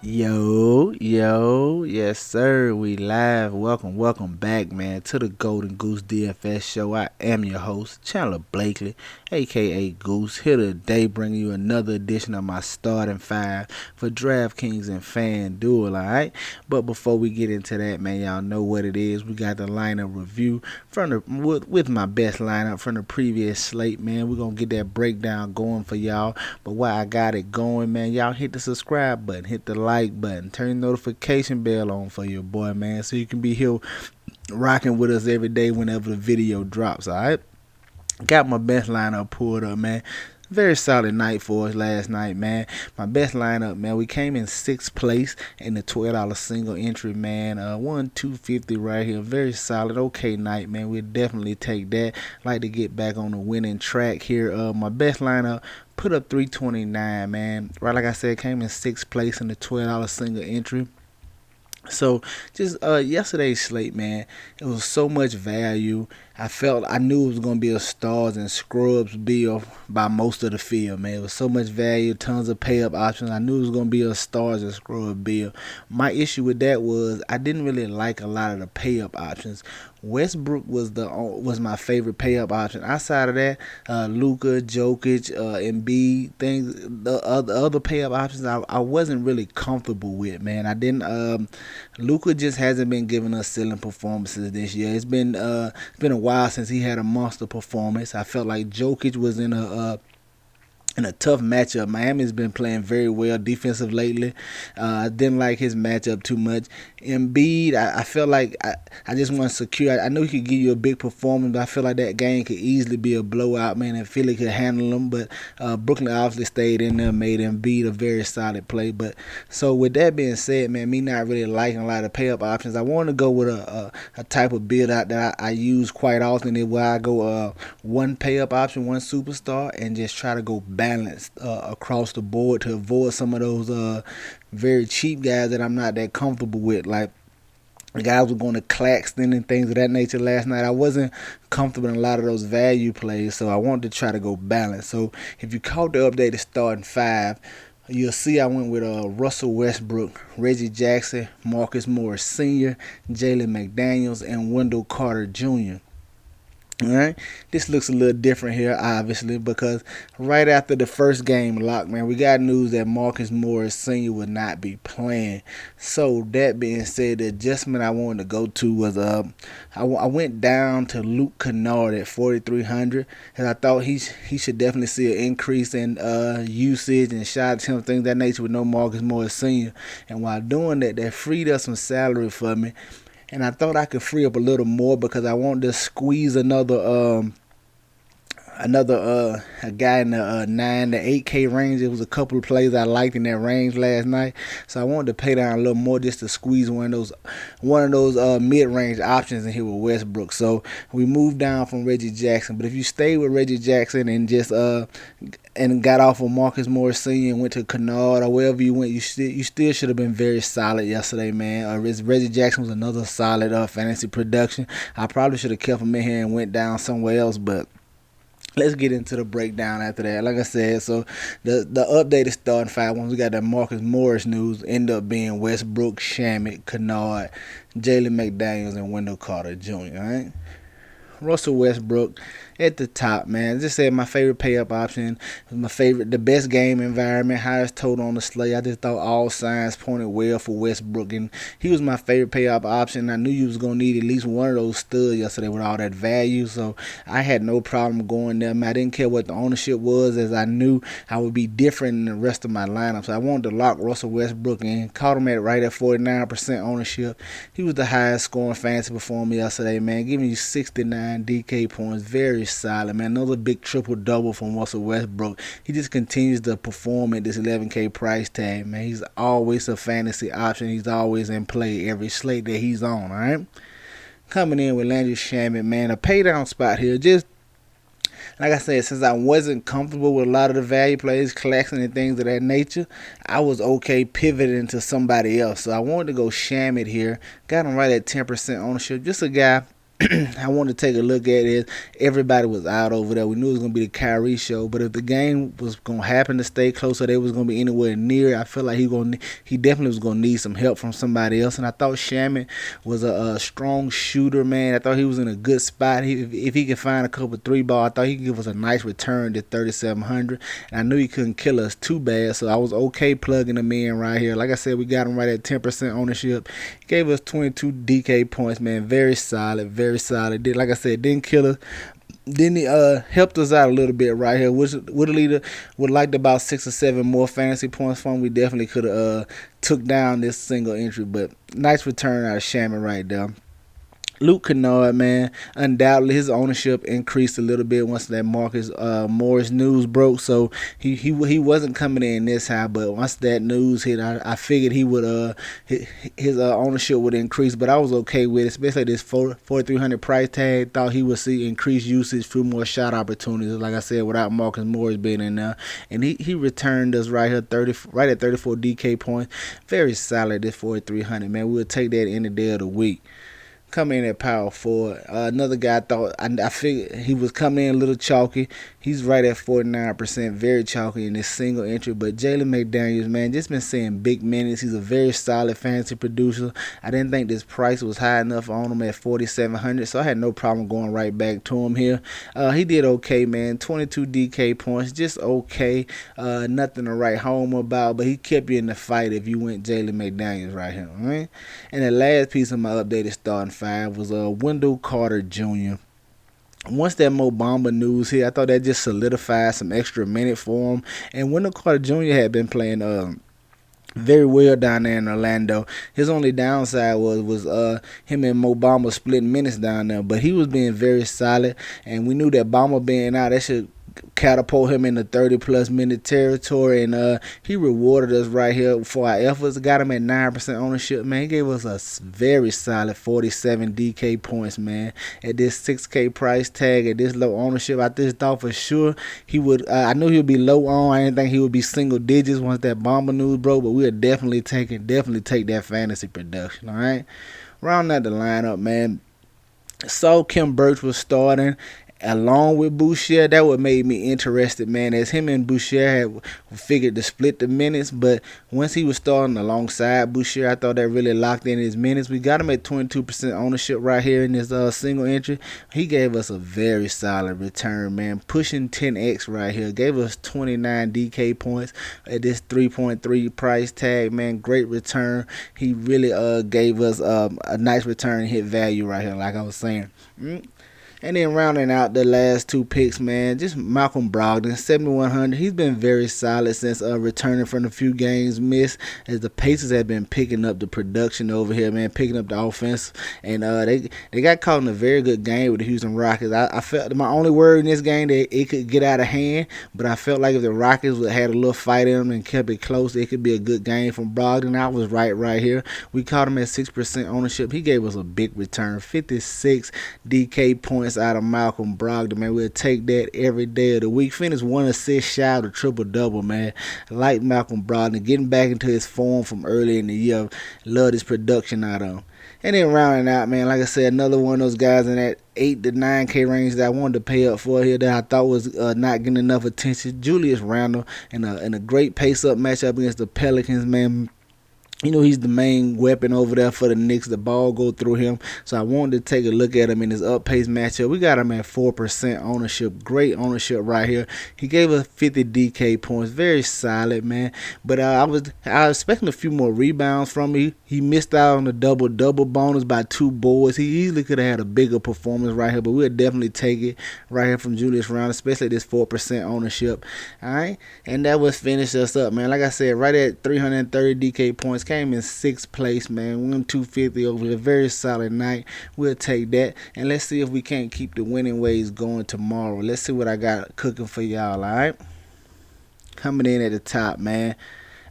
Yes sir, we live. Welcome back, man, to the Golden Goose DFS show. I am your host, Chandler Blakely, aka Goose, here today bringing you another edition of my starting five for DraftKings and FanDuel, alright? But before we get into that, man, y'all know what it is. We got the lineup review with my best lineup from the previous slate, man. We're gonna get that breakdown going for y'all. But while I got it going, man, y'all hit the subscribe button, hit the like button, turn the notification bell on for your boy, man, so you can be here rocking with us every day whenever the video drops, alright? Got my best lineup pulled up, man. Very solid night for us last night, man. My best lineup, man. We came in sixth place in the $12 single entry, man. Won 250 right here. Very solid, okay night, man. We'll definitely take that. Like to get back on the winning track here. My best lineup put up 329, man. Right, like I said, came in sixth place in the $12 single entry. So just yesterday's slate, man, it was so much value. I knew it was gonna be a stars and scrubs bill by most of the field, man. It was so much value, tons of pay up options. I knew it was gonna be a stars and scrub bill. My issue with that was I didn't really like a lot of the pay up options. Westbrook was my favorite pay up option. Outside of that, Luka, Jokic, Embiid, things, the other pay up options I wasn't really comfortable with, man. I didn't. Luka just hasn't been giving us ceiling performances this year. It's been a while since he had a monster performance. I felt like Jokic was in a tough matchup. Miami's been playing very well defensive lately. I didn't like his matchup too much. Embiid, I felt like I just want to secure. I knew he could give you a big performance, but I feel like that game could easily be a blowout, man, and Philly could handle him. But Brooklyn obviously stayed in there, made Embiid a very solid play. But so with that being said, man, me not really liking a lot of pay up options. I want to go with a type of build out that I use quite often, where I go one pay up option, one superstar, and just try to go balanced across the board to avoid some of those very cheap guys that I'm not that comfortable with. Like the guys were going to Claxton and things of that nature last night. I wasn't comfortable in a lot of those value plays, so I wanted to try to go balanced. So if you caught the updated starting five, you'll see I went with Russell Westbrook, Reggie Jackson, Marcus Morris Sr., Jalen McDaniels, and Wendell Carter Jr. Alright, this looks a little different here, obviously, because right after the first game lock, man, we got news that Marcus Morris Sr. would not be playing. So that being said, the adjustment I wanted to go to was I went down to Luke Kennard at 4,300, and I thought he should definitely see an increase in usage and shot attempts, things of that nature with no Marcus Morris Sr. And while doing that, that freed up some salary for me. And I thought I could free up a little more because I wanted to squeeze another a guy in the 9 to 8K range. There was a couple of plays I liked in that range last night, so I wanted to pay down a little more just to squeeze one of those mid-range options in here with Westbrook. So we moved down from Reggie Jackson, but if you stay with Reggie Jackson and just and got off of Marcus Morris Sr. and went to Kennard or wherever you went, you still should have been very solid yesterday, man. Reggie Jackson was another solid fantasy production. I probably should have kept him in here and went down somewhere else, but let's get into the breakdown after that. Like I said, so the updated starting five, once we got that Marcus Morris news, end up being Westbrook, Shaman, Kennard, Jalen McDaniels, and Wendell Carter Jr., all right? Russell Westbrook at the top, man. Just said my favorite pay up option, the best game environment, highest total on the slate. I just thought all signs pointed well for Westbrook, and he was my favorite pay up option. I knew you was gonna need at least one of those studs yesterday with all that value, so I had no problem going there, man. I didn't care what the ownership was, as I knew I would be different in the rest of my lineup. So I wanted to lock Russell Westbrook in. Caught him at right at 49% ownership. He was the highest scoring fantasy performer yesterday, man, giving you 69 DK points. Very solid, man. Another big triple-double from Russell Westbrook. He just continues to perform at this 11K price tag, man. He's always a fantasy option. He's always in play every slate that he's on, all right? Coming in with Landry Shaman, man. A pay-down spot here. Just like I said, since I wasn't comfortable with a lot of the value plays, Claxton and things of that nature, I was okay pivoting to somebody else. So I wanted to go Shaman here. Got him right at 10% ownership. Just a guy I wanted to take a look at it. Everybody was out over there. We knew it was going to be the Kyrie show, but if the game was going to happen to stay close or they was going to be anywhere near, I feel like he definitely was going to need some help from somebody else. And I thought Shaman was a strong shooter, man. I thought he was in a good spot. If he could find a couple three ball, I thought he could give us a nice return to 3,700. And I knew he couldn't kill us too bad, so I was okay plugging him in right here. Like I said, we got him right at 10% ownership. He gave us 22 DK points, man. Very solid, very solid. Like I said, didn't kill us. Then he helped us out a little bit right here. Which would liked about 6 or 7 more fantasy points from. We definitely could have took down this single entry, but nice return out of Shaman right there. Luke Kennard, man, undoubtedly his ownership increased a little bit once that Marcus Morris news broke. So he wasn't coming in this high, but once that news hit, I figured he would his ownership would increase. But I was okay with it, especially this 4,300 price tag. Thought he would see increased usage, few more shot opportunities. Like I said, without Marcus Morris being in there, and he returned us right here right at 34 DK points. Very solid this 4,300, man. We'll take that any day of the week. Coming in at power forward. Another guy I figured he was coming in a little chalky. He's right at 49%, very chalky in this single entry. But Jalen McDaniels, man, just been seeing big minutes. He's a very solid fantasy producer. I didn't think this price was high enough on him at 4,700, so I had no problem going right back to him here. He did okay, man. 22 DK points, just okay. Nothing to write home about, but he kept you in the fight if you went Jalen McDaniels right here, all right? And the last piece of my updated starting five was Wendell Carter Jr. Once that Mo Bamba news hit, I thought that just solidified some extra minute for him. And Wendell Carter Jr. had been playing very well down there in Orlando. His only downside was him and Mo Bamba splitting minutes down there, but he was being very solid. And we knew that Bamba being out, that should catapult him into 30-plus minute territory, and he rewarded us right here for our efforts. Got him at 9% ownership, man. He gave us a very solid 47 DK points, man. At this 6K price tag, at this low ownership, I just thought for sure he would. I knew he would be low on. I didn't think he would be single digits once that Bomber news broke, but we'll definitely take that fantasy production. All right, round out the lineup, man. Saw Kim Burch was starting along with Boucher. That what made me interested, man, as him and Boucher had figured to split the minutes. But once he was starting alongside Boucher, I thought that really locked in his minutes. We got him at 22% ownership right here in this single entry. He gave us a very solid return, man, pushing 10x right here. Gave us 29 DK points at this 3.3 price tag, man. Great return. He really gave us a nice return hit value right here, like I was saying. And then rounding out the last two picks, man, just Malcolm Brogdon, 7,100. He's been very solid since returning from a few games missed, as the Pacers have been picking up the production over here, man, picking up the offense. And they got caught in a very good game with the Houston Rockets. I felt my only word in this game that it could get out of hand, but I felt like if the Rockets had a little fight in them and kept it close, it could be a good game from Brogdon. I was right here. We caught him at 6% ownership. He gave us a big return, 56 DK points out of Malcolm Brogdon, man. We'll take that every day of the week. Finished 1 assist shy of the triple-double, man. Like Malcolm Brogdon, getting back into his form from early in the year. Love his production out of him. And then rounding out, man, like I said, another one of those guys in that 8 to 9K range that I wanted to pay up for here that I thought was not getting enough attention. Julius Randle in a great pace-up matchup against the Pelicans, man. You know, he's the main weapon over there for the Knicks. The ball go through him. So I wanted to take a look at him in his up-pace matchup. We got him at 4% ownership. Great ownership right here. He gave us 50 DK points. Very solid, man. But I was expecting a few more rebounds from him. He missed out on the double-double bonus by 2 boards. He easily could have had a bigger performance right here, but we'll definitely take it right here from Julius Randle, especially this 4% ownership. All right? And that was finish us up, man. Like I said, right at 330 DK points. Came in 6th place, man. Won 250 over a very solid night. We'll take that. And let's see if we can't keep the winning ways going tomorrow. Let's see what I got cooking for y'all, all right? Coming in at the top, man.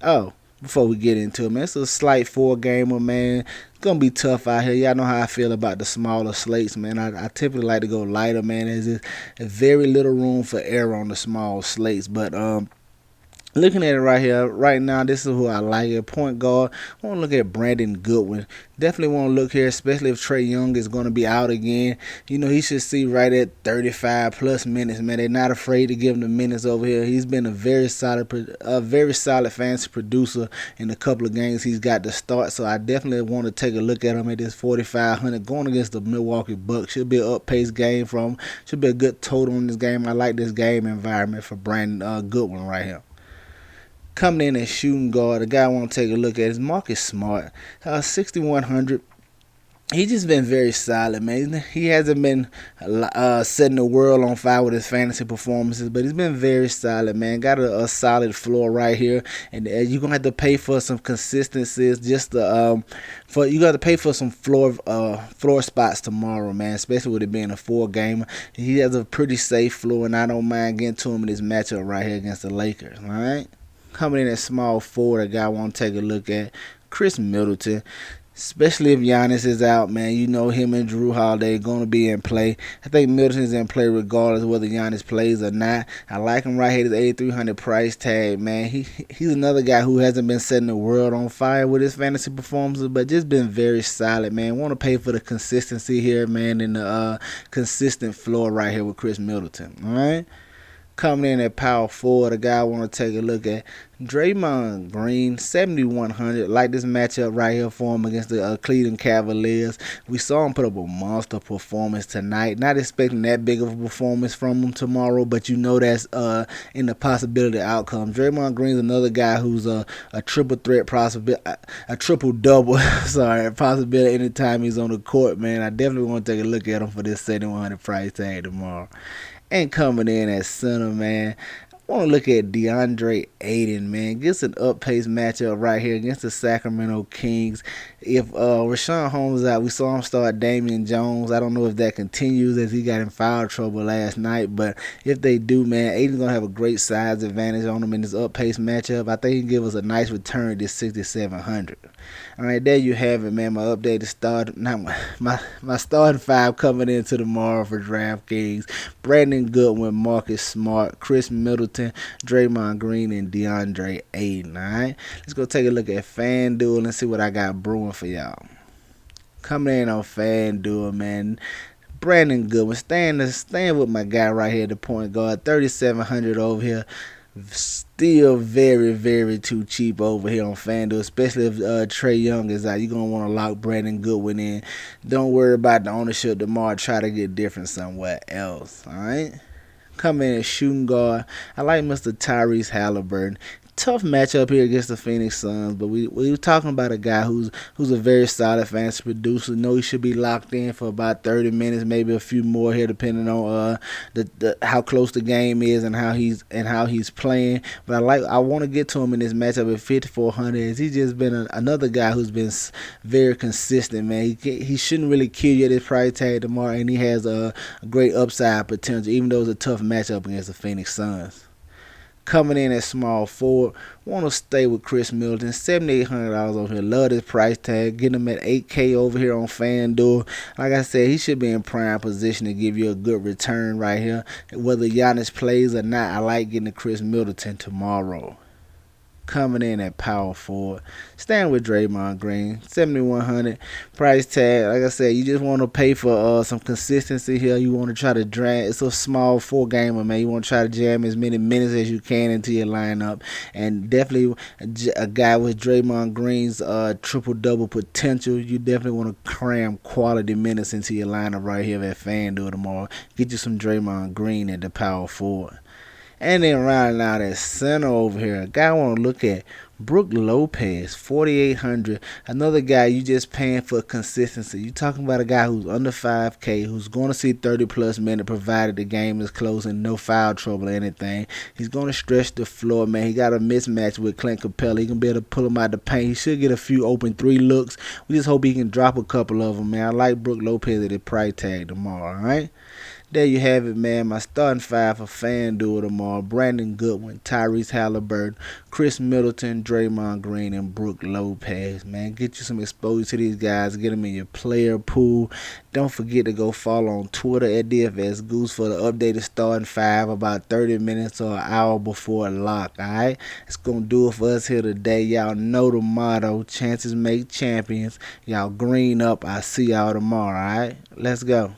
Oh, before we get into it, man, it's a slight 4-gamer, man. It's going to be tough out here. Y'all know how I feel about the smaller slates, man. I typically like to go lighter, man. There's very little room for error on the small slates. But Looking at it right here, right now, this is who I like at point guard. I want to look at Brandon Goodwin. Definitely want to look here, especially if Trae Young is going to be out again. He should see right at 35 plus minutes, man. They're not afraid to give him the minutes over here. He's been a very solid fantasy producer in a couple of games he's got to start. So I definitely want to take a look at him at this 4,500 going against the Milwaukee Bucks. Should be an up-paced game from him. Should be a good total in this game. I like this game environment for Brandon Goodwin right here. Coming in as shooting guard, the guy I want to take a look at is Marcus Smart, 6,100. He's just been very solid, man. He hasn't been setting the world on fire with his fantasy performances, but he's been very solid, man. Got a solid floor right here, and you're gonna have to pay for some consistencies. You got to pay for some floor spots tomorrow, man. Especially with it being a 4-gamer, he has a pretty safe floor, and I don't mind getting to him in this matchup right here against the Lakers. All right. Coming in at small forward, a guy I want to take a look at, Chris Middleton. Especially if Giannis is out, man. Him and Drew Holiday are going to be in play. I think Middleton's in play regardless of whether Giannis plays or not. I like him right here at the 8,300 price tag, man. He's another guy who hasn't been setting the world on fire with his fantasy performances, but just been very solid, man. Want to pay for the consistency here, man, and the consistent floor right here with Chris Middleton, all right? Coming in at power forward, a guy I want to take a look at, Draymond Green, 7,100. Like this matchup right here for him against the Cleveland Cavaliers. We saw him put up a monster performance tonight. Not expecting that big of a performance from him tomorrow, but that's in the possibility outcome. Draymond Green's another guy who's a triple threat possibility, a triple double. Possibility anytime he's on the court, man. I definitely want to take a look at him for this 7,100 price tag tomorrow. And coming in at center, man, I want to look at DeAndre Ayton, man. Gets an up-paced matchup right here against the Sacramento Kings. If Rashawn Holmes is out, we saw him start Damian Jones. I don't know if that continues as he got in foul trouble last night. But if they do, man, Ayton's going to have a great size advantage on him in this up-paced matchup. I think he can give us a nice return at this 6,700. All right, there you have it, man. My updated start, my starting 5 coming into tomorrow for DraftKings. Brandon Goodwin, Marcus Smart, Chris Middleton, Draymond Green, and DeAndre Ayton. All right, let's go take a look at FanDuel and see what I got brewing for y'all. Coming in on FanDuel, man. Brandon Goodwin, staying with my guy right here, the point guard, 3,700 over here. Still very, very too cheap over here on FanDuel, especially if Trae Young is out. You're going to want to lock Brandon Goodwin in. Don't worry about the ownership tomorrow. Try to get different somewhere else. All right? Come in as shooting guard. I like Mr. Tyrese Halliburton. Tough matchup here against the Phoenix Suns, but we were talking about a guy who's a very solid fantasy producer. Know he should be locked in for about 30 minutes, maybe a few more here, depending on how close the game is and how he's playing. But I want to get to him in this matchup at 5,400. He's just been another guy who's been very consistent, man. He shouldn't really kill you at his price tag tomorrow, and he has a great upside potential, even though it's a tough matchup against the Phoenix Suns. Coming in at small forward, want to stay with Chris Middleton, $7,800 over here. Love this price tag. Getting him at $8K over here on FanDuel. Like I said, he should be in prime position to give you a good return right here. Whether Giannis plays or not, I like getting to Chris Middleton tomorrow. Coming in at power forward, staying with Draymond Green, 7,100 price tag. Like I said, you just want to pay for some consistency here. You want to try to drag. It's a small 4-gamer, man. You want to try to jam as many minutes as you can into your lineup, and definitely a guy with Draymond Green's triple-double potential. You definitely want to cram quality minutes into your lineup right here at FanDuel tomorrow. Get you some Draymond Green at the power forward. And then rounding out at center over here, a guy I want to look at, Brook Lopez, 4,800. Another guy you just paying for consistency. You talking about a guy who's under 5K, who's going to see 30-plus minutes provided the game is close and no foul trouble or anything. He's going to stretch the floor, man. He got a mismatch with Clint Capella. He can be able to pull him out the paint. He should get a few open 3 looks. We just hope he can drop a couple of them, man. I like Brook Lopez at the price tag tomorrow, all right? There you have it, man. My starting five for FanDuel tomorrow: Brandon Goodwin, Tyrese Halliburton, Chris Middleton, Draymond Green, and Brook Lopez. Man, get you some exposure to these guys. Get them in your player pool. Don't forget to go follow on Twitter at DFS Goose for the updated starting five about 30 minutes or an hour before lock. Alright? It's gonna do it for us here today. Y'all know the motto: chances make champions. Y'all green up. I'll see y'all tomorrow. Alright? Let's go.